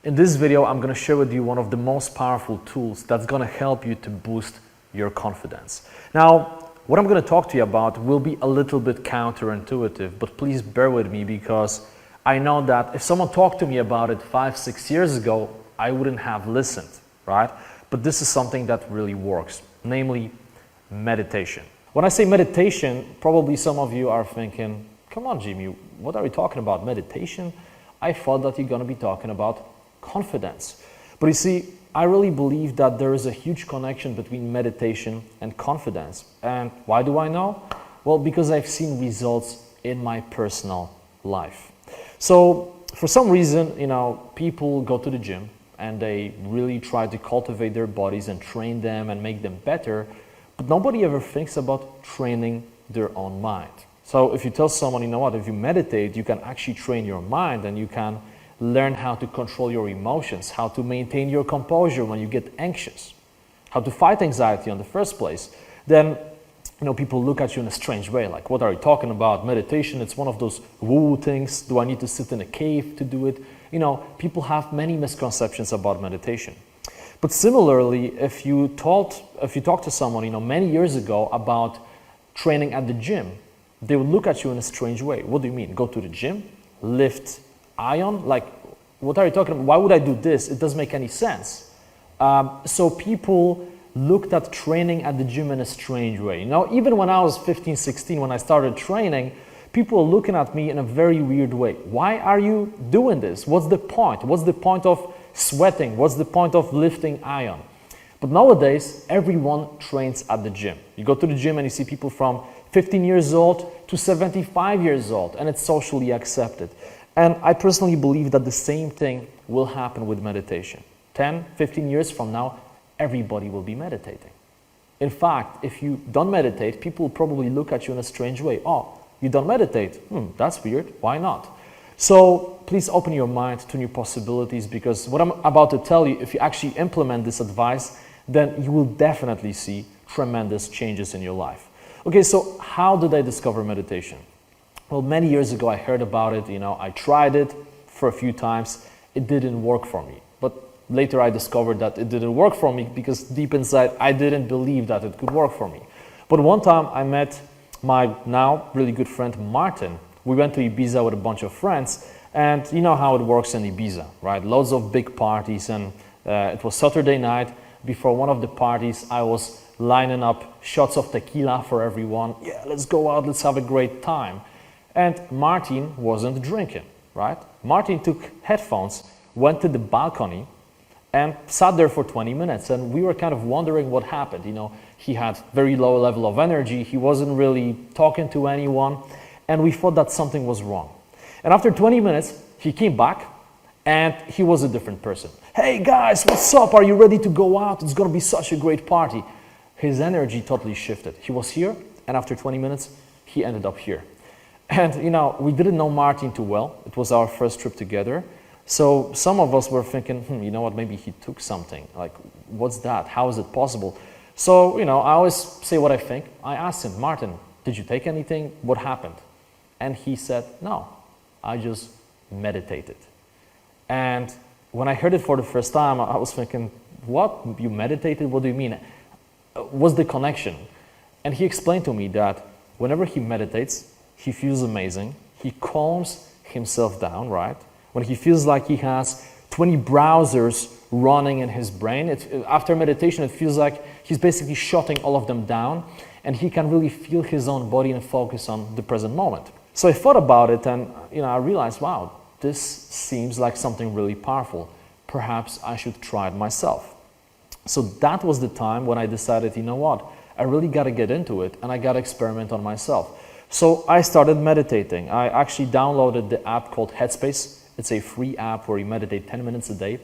In this video, I'm going to share with you one of the most powerful tools that's going to help you to boost your confidence. Now, what I'm going to talk to you about will be a little bit counterintuitive, but please bear with me because I know that if someone talked to me about it 5-6 years ago, I wouldn't have listened, right? But this is something that really works, namely meditation. When I say meditation, probably some of you are thinking, come on, Jimmy, what are you talking about? Meditation? I thought that you're going to be talking about confidence. But you see, I really believe that there is a huge connection between meditation and confidence. And why do I know? Well, because I've seen results in my personal life. So for some reason, people go to the gym and they really try to cultivate their bodies and train them and make them better, but nobody ever thinks about training their own mind. So if you tell someone, if you meditate, you can actually train your mind and you can learn how to control your emotions, how to maintain your composure when you get anxious, how to fight anxiety in the first place, then people look at you in a strange way, like, what are you talking about? Meditation, it's one of those woo things. Do I need to sit in a cave to do it? People have many misconceptions about meditation. But similarly, if you talk to someone, many years ago about training at the gym, they would look at you in a strange way. What do you mean? Go to the gym? Lift iron? Like, what are you talking about? Why would I do this? It doesn't make any sense. So people looked at training at the gym in a strange way. Even when I was 15, 16, when I started training, people were looking at me in a very weird way. Why are you doing this? What's the point? What's the point of sweating? What's the point of lifting iron? But nowadays, everyone trains at the gym. You go to the gym and you see people from 15 years old to 75 years old, and it's socially accepted. And I personally believe that the same thing will happen with meditation. 10, 15 years from now, everybody will be meditating. In fact, if you don't meditate, people will probably look at you in a strange way. Oh, you don't meditate? That's weird. Why not? So please open your mind to new possibilities, because what I'm about to tell you, if you actually implement this advice, then you will definitely see tremendous changes in your life. Okay, so how did I discover meditation? Well, many years ago I heard about it, I tried it for a few times. It didn't work for me. But later I discovered that it didn't work for me because deep inside I didn't believe that it could work for me. But one time I met my now really good friend Martin. We went to Ibiza with a bunch of friends, and you know how it works in Ibiza, right? Loads of big parties, and it was Saturday night. Before one of the parties, I was lining up shots of tequila for everyone. Yeah, let's go out, let's have a great time. And Martin wasn't drinking, right? Martin took headphones, went to the balcony, and sat there for 20 minutes. And we were kind of wondering what happened. He had very low level of energy. He wasn't really talking to anyone. And we thought that something was wrong. And after 20 minutes, he came back and he was a different person. Hey guys, what's up? Are you ready to go out? It's going to be such a great party. His energy totally shifted. He was here, and after 20 minutes, he ended up here. And we didn't know Martin too well. It was our first trip together. So some of us were thinking, maybe he took something. Like, what's that? How is it possible? So, I always say what I think. I asked him, Martin, did you take anything? What happened? And he said, no, I just meditated. And when I heard it for the first time, I was thinking, what? You meditated? What do you mean? What's the connection? And he explained to me that whenever he meditates, he feels amazing. He calms himself down, right? When he feels like he has 20 browsers running in his brain, after meditation, it feels like he's basically shutting all of them down, and he can really feel his own body and focus on the present moment. So I thought about it, and I realized, wow, this seems like something really powerful. Perhaps I should try it myself. So that was the time when I decided, I really got to get into it, and I got to experiment on myself. So I started meditating. I actually downloaded the app called Headspace. It's a free app where you meditate 10 minutes a day.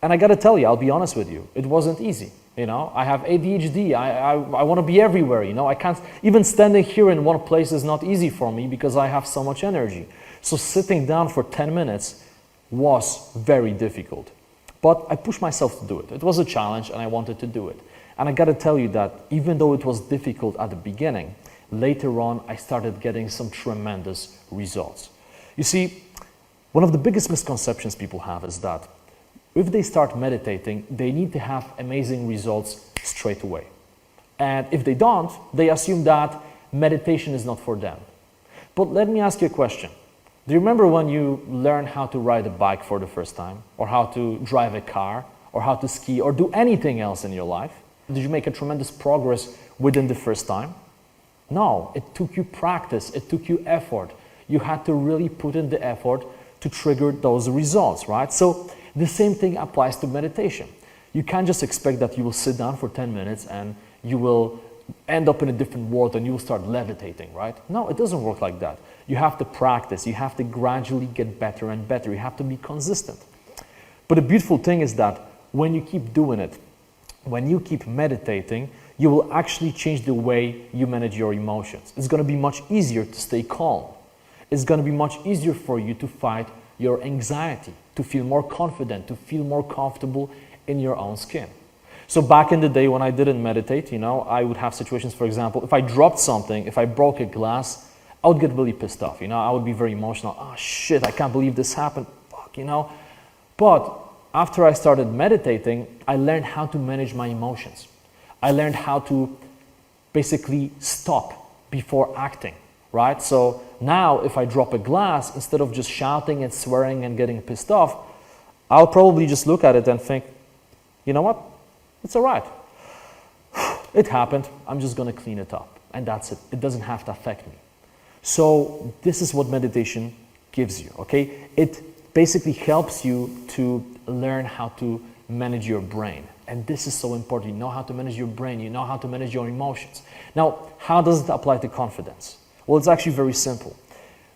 And I got to tell you, I'll be honest with you, it wasn't easy. I have ADHD. I want to be everywhere. I can't, even standing here in one place is not easy for me because I have so much energy. So sitting down for 10 minutes was very difficult. But I pushed myself to do it. It was a challenge and I wanted to do it. And I got to tell you that even though it was difficult at the beginning, later on I started getting some tremendous results. You see, one of the biggest misconceptions people have is that if they start meditating, they need to have amazing results straight away. And if they don't, they assume that meditation is not for them. But let me ask you a question. Do you remember when you learned how to ride a bike for the first time, or how to drive a car, or how to ski, or do anything else in your life? Did you make a tremendous progress within the first time? No, it took you practice, it took you effort. You had to really put in the effort to trigger those results, right? So the same thing applies to meditation. You can't just expect that you will sit down for 10 minutes and you will end up in a different world and you will start levitating, right? No, it doesn't work like that. You have to practice, you have to gradually get better and better, you have to be consistent. But the beautiful thing is that when you keep doing it, when you keep meditating, you will actually change the way you manage your emotions. It's going to be much easier to stay calm. It's going to be much easier for you to fight your anxiety, to feel more confident, to feel more comfortable in your own skin. So back in the day when I didn't meditate, I would have situations, for example, if I dropped something, if I broke a glass, I would get really pissed off, I would be very emotional. Oh shit, I can't believe this happened, fuck, But after I started meditating, I learned how to manage my emotions. I learned how to basically stop before acting, right? So now if I drop a glass, instead of just shouting and swearing and getting pissed off, I'll probably just look at it and think, you know what? It's all right. It happened. I'm just going to clean it up. And that's it. It doesn't have to affect me. So this is what meditation gives you, okay? It basically helps you to learn how to manage your brain. And this is so important. You know how to manage your brain. You know how to manage your emotions. Now, how does it apply to confidence? Well, it's actually very simple.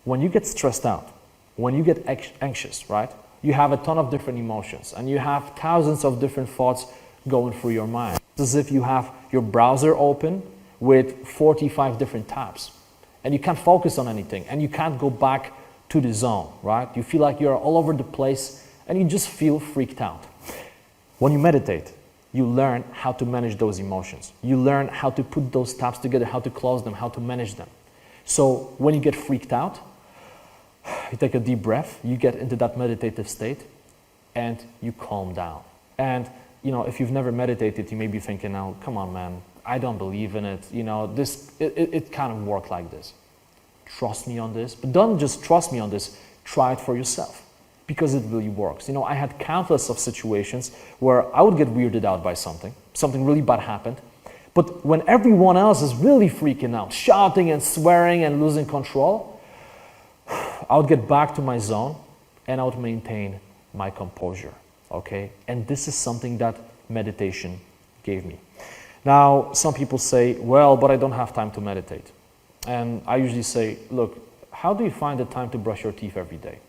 When you get stressed out, when you get anxious, right? You have a ton of different emotions and you have thousands of different thoughts going through your mind. It's as if you have your browser open with 45 different tabs and you can't focus on anything and you can't go back to the zone, right? You feel like you're all over the place and you just feel freaked out. When you meditate, you learn how to manage those emotions. You learn how to put those tabs together, how to close them, how to manage them. So when you get freaked out, you take a deep breath, you get into that meditative state, and you calm down. And if you've never meditated, you may be thinking, "Oh, come on, man, I don't believe in it. It can't work like this." Trust me on this, but don't just trust me on this. Try it for yourself, because it really works. I had countless of situations where I would get weirded out by something really bad happened, but when everyone else is really freaking out, shouting and swearing and losing control, I would get back to my zone and I would maintain my composure, okay? And this is something that meditation gave me. Now, some people say, well, but I don't have time to meditate. And I usually say, look, how do you find the time to brush your teeth every day?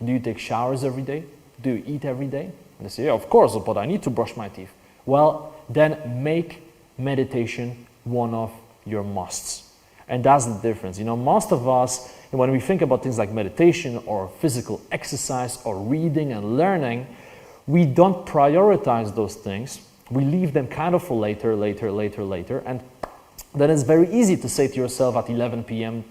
Do you take showers every day? Do you eat every day? And they say, yeah, of course, but I need to brush my teeth. Well, then make meditation one of your musts. And that's the difference. Most of us, when we think about things like meditation or physical exercise or reading and learning, we don't prioritize those things. We leave them kind of for later. And then it's very easy to say to yourself at 11 p.m.,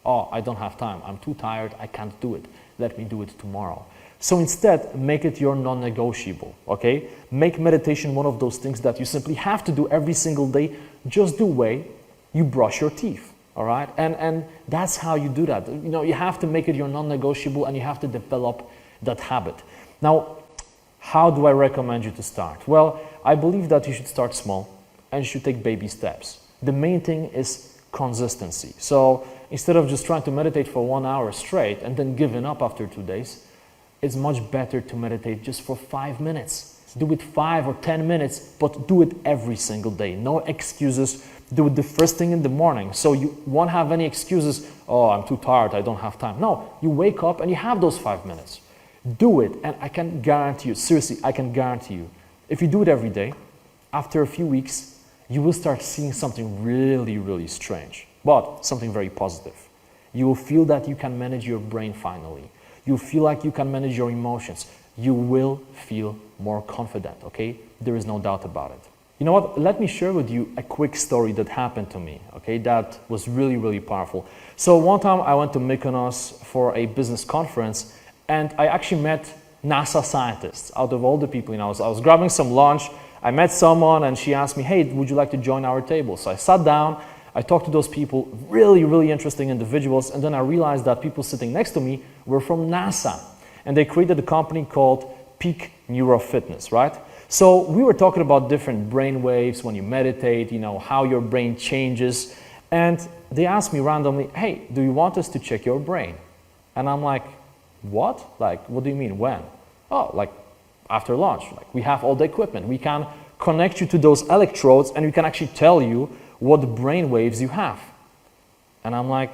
oh, I don't have time. I'm too tired. I can't do it. Let me do it tomorrow. So instead, make it your non-negotiable, okay? Make meditation one of those things that you simply have to do every single day, just the way you brush your teeth, all right? And that's how you do that. You have to make it your non-negotiable and you have to develop that habit. Now, how do I recommend you to start? Well, I believe that you should start small and you should take baby steps. The main thing is consistency. So instead of just trying to meditate for 1 hour straight and then giving up after 2 days, it's much better to meditate just for 5 minutes. Do it 5 or 10 minutes, but do it every single day. No excuses. Do it the first thing in the morning. So you won't have any excuses, oh, I'm too tired, I don't have time. No, you wake up and you have those 5 minutes. Do it, and I can guarantee you, seriously, I can guarantee you, if you do it every day, after a few weeks, you will start seeing something really, really strange, but something very positive. You will feel that you can manage your brain finally. You feel like you can manage your emotions. You will feel more confident, okay? There is no doubt about it. You know what? Let me share with you a quick story that happened to me, okay? That was really, really powerful. So one time I went to Mykonos for a business conference and I actually met NASA scientists. Out of all the people, I was grabbing some lunch, I met someone and she asked me, hey, would you like to join our table? So I sat down, I talked to those people, really, really interesting individuals, and then I realized that people sitting next to me were from NASA. And they created a company called Peak Neurofitness, right? So we were talking about different brain waves when you meditate, how your brain changes. And they asked me randomly, hey, do you want us to check your brain? And I'm like, what? Like, what do you mean, when? Oh, like after lunch. Like, we have all the equipment. We can connect you to those electrodes and we can actually tell you what brain waves you have. And I'm like,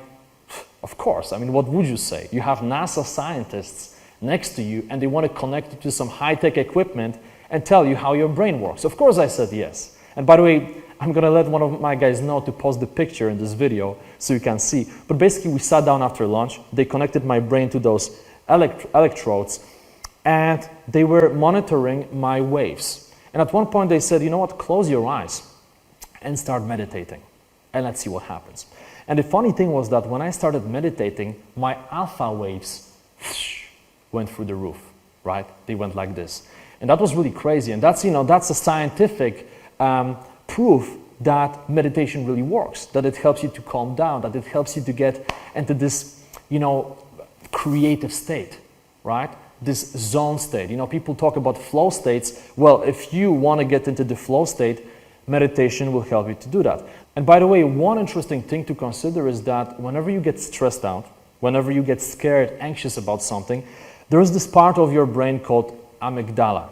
of course. I mean, what would you say? You have NASA scientists next to you and they want to connect you to some high-tech equipment and tell you how your brain works. Of course I said yes. And by the way, I'm going to let one of my guys know to post the picture in this video so you can see. But basically, we sat down after lunch. They connected my brain to those electrodes, and they were monitoring my waves. And at one point, they said, you know what, close your eyes and start meditating, and let's see what happens. And the funny thing was that when I started meditating, my alpha waves went through the roof, right? They went like this. And that was really crazy. And that's, that's a scientific proof that meditation really works, that it helps you to calm down, that it helps you to get into this, creative state, right? This zone state. People talk about flow states. Well, if you want to get into the flow state, meditation will help you to do that. And by the way, one interesting thing to consider is that whenever you get stressed out, whenever you get scared, anxious about something, there is this part of your brain called amygdala.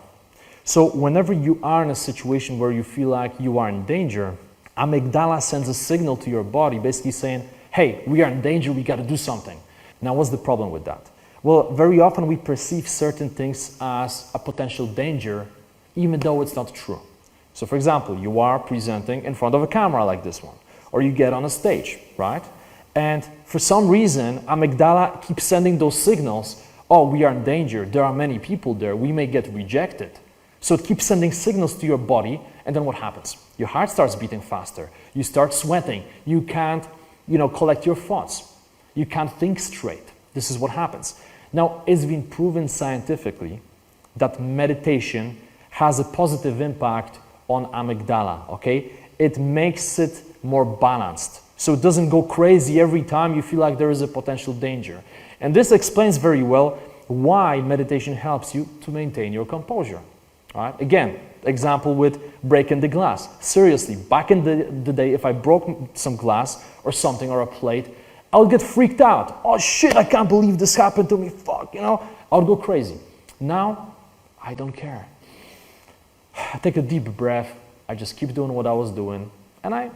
So whenever you are in a situation where you feel like you are in danger, amygdala sends a signal to your body basically saying, hey, we are in danger, we got to do something. Now, what's the problem with that? Well, very often we perceive certain things as a potential danger, even though it's not true. So for example, you are presenting in front of a camera like this one, or you get on a stage, right? And for some reason, amygdala keeps sending those signals, oh, we are in danger, there are many people there, we may get rejected. So it keeps sending signals to your body, and then what happens? Your heart starts beating faster, you start sweating, you can't, collect your thoughts, you can't think straight. This is what happens. Now, it's been proven scientifically that meditation has a positive impact on amygdala, okay? It makes it more balanced. So it doesn't go crazy every time you feel like there is a potential danger. And this explains very well why meditation helps you to maintain your composure. All right? Again, example with breaking the glass. Seriously, back in the day, if I broke some glass or something or a plate, I would get freaked out. Oh shit, I can't believe this happened to me. Fuck, I would go crazy. Now, I don't care. I take a deep breath. I just keep doing what I was doing. And I,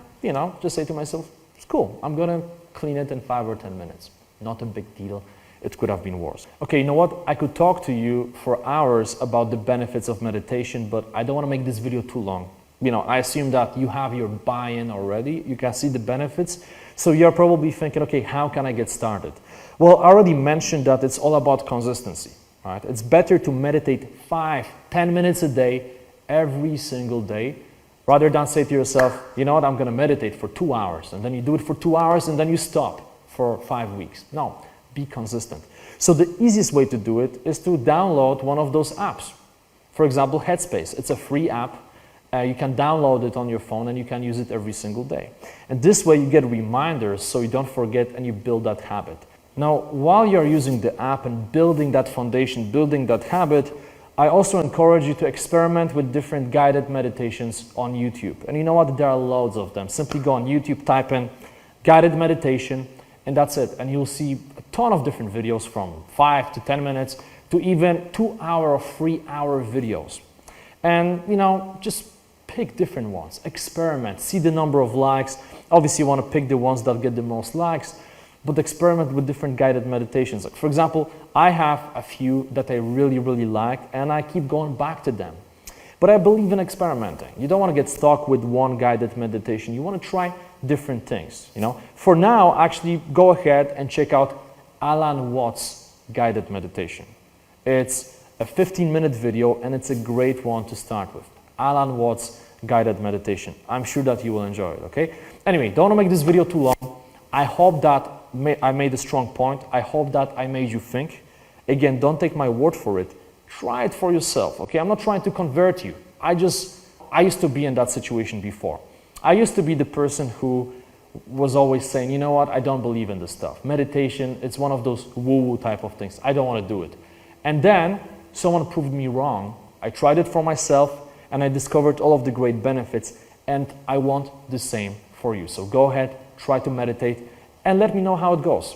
just say to myself, it's cool. I'm going to clean it in 5 or 10 minutes. Not a big deal. It could have been worse. Okay, you know what? I could talk to you for hours about the benefits of meditation, but I don't want to make this video too long. I assume that you have your buy-in already. You can see the benefits. So you're probably thinking, okay, how can I get started? Well, I already mentioned that it's all about consistency, right? It's better to meditate 5, 10 minutes a day, every single day, rather than say to yourself, you know what, I'm going to meditate for 2 hours, and then you do it for 2 hours, and then you stop for 5 weeks. No. Be consistent. So the easiest way to do it is to download one of those apps. For example, Headspace. It's a free app. You can download it on your phone and you can use it every single day. And this way you get reminders so you don't forget and you build that habit. Now, while you're using the app and building that foundation, building that habit, I also encourage you to experiment with different guided meditations on YouTube. And you know what? There are loads of them. Simply go on YouTube, type in guided meditation, and that's it. And you'll see a ton of different videos from 5 to 10 minutes to even 2 hour or 3 hour videos. And just pick different ones, experiment, see the number of likes. Obviously you want to pick the ones that get the most likes, but experiment with different guided meditations. Like for example, I have a few that I really, really like and I keep going back to them. But I believe in experimenting. You don't want to get stuck with one guided meditation. You want to try different things, For now, actually go ahead and check out Alan Watts' guided meditation. It's a 15-minute video and it's a great one to start with. Alan Watts' guided meditation. I'm sure that you will enjoy it, okay? Anyway, don't want to make this video too long. I hope that I made a strong point. I hope that I made you think. Again, don't take my word for it. Try it for yourself, okay? I'm not trying to convert you. I used to be in that situation before. I used to be the person who was always saying, you know what, I don't believe in this stuff. Meditation, it's one of those woo-woo type of things. I don't want to do it. And then someone proved me wrong. I tried it for myself and I discovered all of the great benefits, and I want the same for you. So go ahead, try to meditate and let me know how it goes.